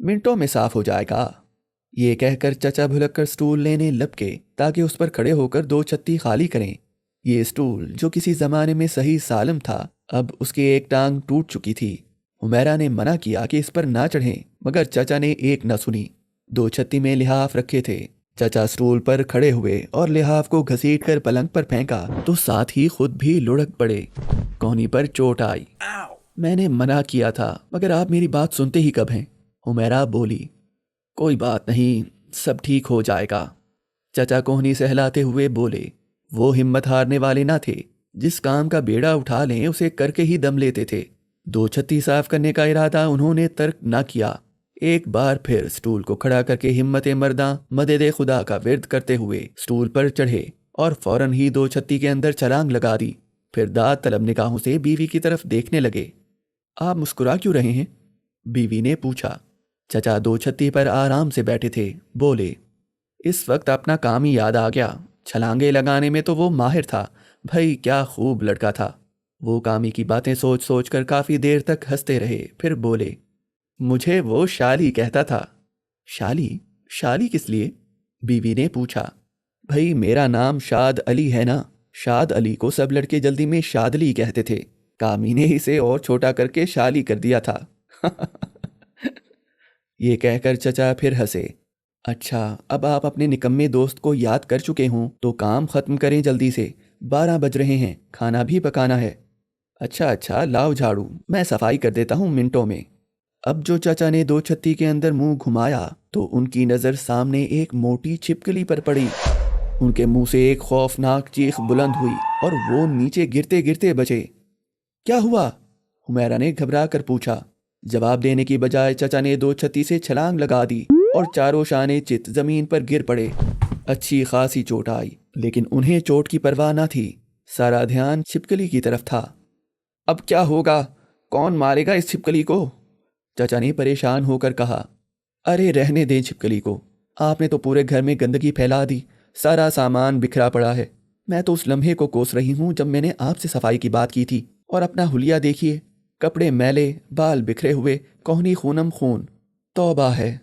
منٹوں میں صاف ہو جائے گا۔ یہ کہہ کر چچا بھلک کر سٹول لینے لپکے تاکہ اس پر کھڑے ہو کر 2 چھتی خالی کریں۔ یہ سٹول جو کسی زمانے میں صحیح سالم تھا اب اس کی ایک ٹانگ ٹوٹ چکی تھی۔ حمیرہ نے منع کیا کہ اس پر نہ چڑھیں مگر چچا نے ایک نہ سنی۔ 2 چھتی میں لحاف رکھے تھے۔ چچا سٹول پر کھڑے ہوئے اور لحاف کو گھسیٹ کر پلنگ پر پھینکا تو ساتھ ہی خود بھی لڑک پڑے۔ کوہنی پر چوٹ آئی۔ میں نے منع کیا تھا مگر آپ میری بات سنتے ہی کب ہیں؟ حمیرہ بولی۔ کوئی بات نہیں، سب ٹھیک ہو جائے گا۔ چچا کوہنی سہلاتے ہوئے بولے۔ وہ ہمت ہارنے والے نہ تھے، جس کام کا بیڑا اٹھا لیں اسے کر کے ہی دم لیتے تھے۔ 2 چھتی صاف کرنے کا ارادہ انہوں نے ترک نہ کیا۔ ایک بار پھر سٹول کو کھڑا کر کے ہمت مرداں مدد خدا کا ورد کرتے ہوئے سٹول پر چڑھے اور فوراً ہی 2 چھتی کے اندر چھلانگ لگا دی۔ پھر داد طلب نگاہوں سے بیوی کی طرف دیکھنے لگے۔ آپ مسکرا کیوں رہے ہیں؟ بیوی نے پوچھا۔ چچا 2 چھتی پر آرام سے بیٹھے تھے، بولے۔ اس وقت اپنا کام ہی یاد آ گیا۔ چھلانگے لگانے میں تو وہ ماہر تھا، بھائی کیا خوب لڑکا تھا۔ وہ کامی کی باتیں سوچ سوچ کر کافی دیر تک ہنستے رہے، پھر بولے۔ مجھے وہ شالی کہتا تھا۔ شالی؟ شالی کس لیے؟ بیوی نے پوچھا۔ بھائی میرا نام شاد علی ہے نا، شاد علی کو سب لڑکے جلدی میں شادلی کہتے تھے، کامی نے اسے اور چھوٹا کر کے شالی کر دیا تھا۔ یہ کہہ کر چچا پھر ہنسے۔ اچھا اب آپ اپنے نکمے دوست کو یاد کر چکے ہوں تو کام ختم کریں جلدی سے، 12 بج رہے ہیں، کھانا بھی پکانا ہے۔ اچھا لاؤ جھاڑو، میں صفائی کر دیتا ہوں منٹوں میں۔ اب جو چچا نے 2 چھتی کے اندر منہ گھمایا تو ان کی نظر سامنے ایک موٹی چھپکلی پر پڑی۔ ان کے منہ سے ایک خوفناک چیخ بلند ہوئی اور وہ نیچے گرتے گرتے بچے۔ کیا ہوا؟ حمیرہ نے گھبرا کر پوچھا۔ جواب دینے کی بجائے چچا نے 2 چھتی سے چھلانگ لگا دی اور چاروں شانے چت زمین پر گر پڑے۔ اچھی خاصی چوٹ آئی لیکن انہیں چوٹ کی پرواہ نہ تھی، سارا دھیان چھپکلی کی طرف تھا۔ اب کیا ہوگا؟ کون مارے گا اس چھپکلی کو؟ چچا نے پریشان ہو کر کہا۔ ارے رہنے دیں چھپکلی کو، آپ نے تو پورے گھر میں گندگی پھیلا دی، سارا سامان بکھرا پڑا ہے۔ میں تو اس لمحے کو کوس رہی ہوں جب میں نے آپ سے صفائی کی بات کی تھی، اور اپنا حلیہ دیکھیے، کپڑے میلے، بال بکھرے ہوئے، کوہنی خونم خون، توبہ ہے۔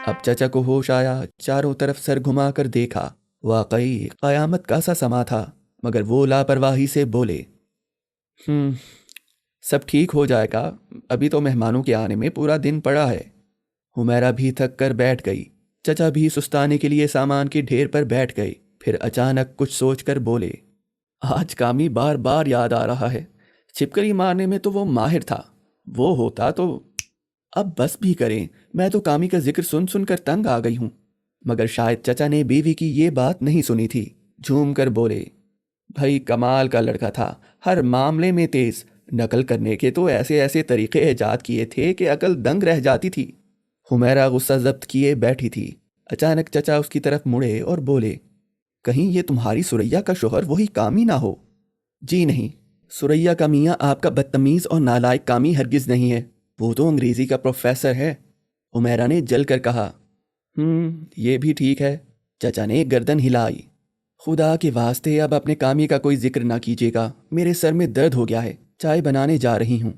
اب چچا کو ہوش آیا، چاروں طرف سر گھما کر دیکھا، واقعی قیامت کا سا سما تھا، مگر وہ لاپرواہی سے بولے۔ سب ٹھیک ہو جائے گا، ابھی تو مہمانوں کے آنے میں پورا دن پڑا ہے۔ حمیرہ بھی تھک کر بیٹھ گئی، چچا بھی سستانے کے لیے سامان کے ڈھیر پر بیٹھ گئے، پھر اچانک کچھ سوچ کر بولے۔ آج کامی بار بار یاد آ رہا ہے، چھپکلی مارنے میں تو وہ ماہر تھا، وہ ہوتا تو… اب بس بھی کریں، میں تو کامی کا ذکر سن سن کر تنگ آ گئی ہوں۔ مگر شاید چچا نے بیوی کی یہ بات نہیں سنی تھی، جھوم کر بولے۔ بھائی کمال کا لڑکا تھا، ہر معاملے میں تیز، نقل کرنے کے تو ایسے ایسے طریقے ایجاد کیے تھے کہ عقل دنگ رہ جاتی تھی۔ حمیرہ غصہ ضبط کیے بیٹھی تھی، اچانک چچا اس کی طرف مڑے اور بولے۔ کہیں یہ تمہاری سریا کا شوہر وہی کامی نہ ہو؟ جی نہیں، سریا کا میاں آپ کا بدتمیز اور نالائق کامی ہرگز نہیں ہے، وہ تو انگریزی کا پروفیسر ہے۔ حمیرہ نے جل کر کہا۔ یہ بھی ٹھیک ہے۔ چچا نے گردن ہلائی۔ خدا کے واسطے اب اپنے کامی کا کوئی ذکر نہ کیجیے گا، میرے سر میں درد ہو گیا ہے، چائے بنانے جا رہی ہوں۔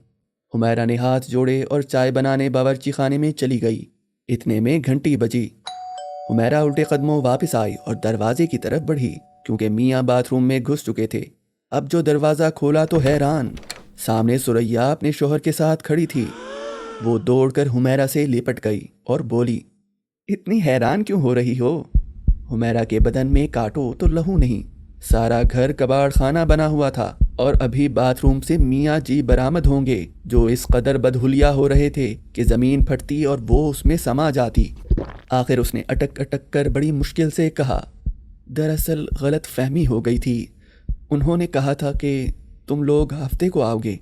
حمیرہ نے ہاتھ جوڑے اور چائے بنانے باورچی خانے میں چلی گئی۔ اتنے میں گھنٹی بجی۔ حمیرہ الٹے قدموں واپس آئی اور دروازے کی طرف بڑھی، کیونکہ میاں باتھ روم میں گھس چکے تھے۔ اب جو دروازہ کھولا تو حیران، سامنے سریا اپنے شوہر کے ساتھ کھڑی تھی۔ وہ دوڑ کر حمیرہ سے لپٹ گئی اور بولی۔ اتنی حیران کیوں ہو رہی ہو؟ حمیرہ کے بدن میں کاٹو تو لہو نہیں، سارا گھر کباڑ خانہ بنا ہوا تھا، اور ابھی باتھ روم سے میاں جی برآمد ہوں گے جو اس قدر بدحلیہ ہو رہے تھے کہ زمین پھٹتی اور وہ اس میں سما جاتی۔ آخر اس نے اٹک اٹک کر بڑی مشکل سے کہا۔ دراصل غلط فہمی ہو گئی تھی، انہوں نے کہا تھا کہ تم لوگ ہفتے کو آؤ گے،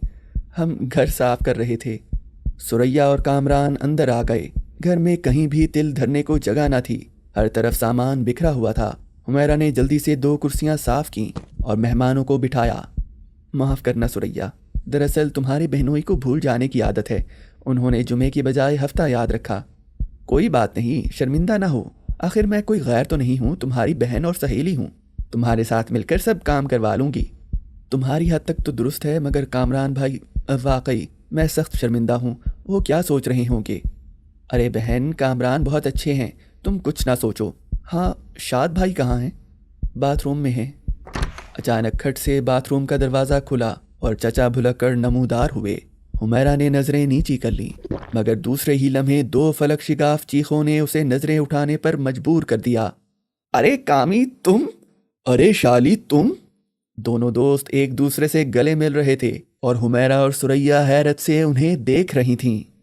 ہم گھر صاف کر رہے تھے۔ سریا اور کامران اندر آ گئے، گھر میں کہیں بھی تل دھرنے کو جگہ نہ تھی، ہر طرف سامان بکھرا ہوا تھا۔ حمیرہ نے جلدی سے 2 کرسیاں صاف کیں اور مہمانوں کو بٹھایا۔ معاف کرنا سریا، دراصل تمہاری بہنوئی کو بھول جانے کی عادت ہے، انہوں نے جمعے کی بجائے ہفتہ یاد رکھا۔ کوئی بات نہیں، شرمندہ نہ ہو، آخر میں کوئی غیر تو نہیں ہوں، تمہاری بہن اور سہیلی ہوں، تمہارے ساتھ مل کر سب کام کروا لوں گی۔ تمہاری حد تک تو درست ہے، مگر کامران بھائی، واقعی میں سخت شرمندہ ہوں، وہ کیا سوچ رہے ہوں گے؟ ارے بہن، کامران بہت اچھے ہیں، تم کچھ نہ سوچو۔ ہاں، شاد بھائی کہاں ہیں؟ باتھ روم میں ہیں۔ اچانک کھٹ سے باتھ روم کا دروازہ کھلا اور چچا بھلک کر نمودار ہوئے۔ حمیرہ نے نظریں نیچی کر لیں، مگر دوسرے ہی لمحے دو فلک شگاف چیخوں نے اسے نظریں اٹھانے پر مجبور کر دیا۔ ارے کامی تم! ارے شالی تم! دونوں دوست ایک دوسرے سے گلے مل رہے تھے اور حمیرہ اور ثریا حیرت سے انہیں دیکھ رہی تھیں۔